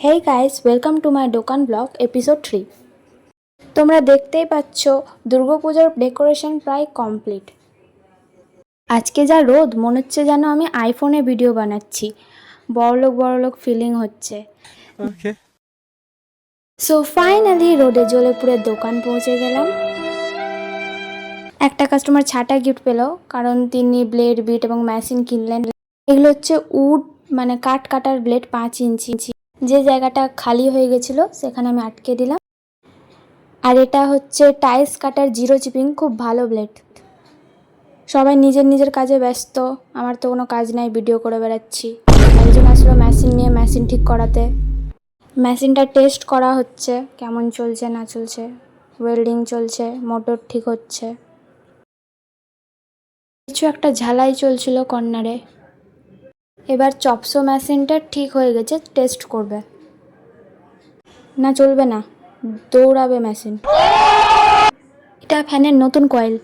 Hey guys, welcome to my দোকান blog episode 3। তোমরা দেখতেই পাচ্ছ দুর্গাপূজার ডেকোরেশন প্রায় কমপ্লিট। আজকে যা রোদ, মনে হচ্ছে যেন আমি আইফোনে ভিডিও বানাচ্ছি। বড়লোক ফিলিং হচ্ছে। সো ফাইনালি রোদে জ্বলে পুরো দোকান পৌঁছে গেলাম। একটা কাস্টমার ছাটা গিফট পেলো, কারণ তিনি ব্লেড, বিট এবং মেশিন কিনলেন। এগুলো হচ্ছে উড, মানে কাঠ কাটার ব্লেড 5 ইঞ্চি। যে জায়গাটা খালি হয়ে গেছিল সেখানে আমি আটকে দিলাম। আর এটা হচ্ছে টাইলস কাটার জিরো চিপিং, খুব ভালো ব্লেড। সবাই নিজের নিজের কাজে ব্যস্ত, আমার তো কোনো কাজ নাই, ভিডিও করে বেড়াচ্ছি। একজন আসলো মেশিন নিয়ে মেশিন ঠিক করাতে। মেশিনটা টেস্ট করা হচ্ছে, কেমন চলছে না চলছে। ওয়েল্ডিং চলছে, মোটর ঠিক হচ্ছে। কিছু একটা ঝালাই চলছিল কর্নারে। এবার চপসো মেশিনটা ঠিক হয়ে গেছে, টেস্ট করবে। না চলবে না, দৌড়াবে মেশিন। এটা ফ্যানের নতুন কয়েল।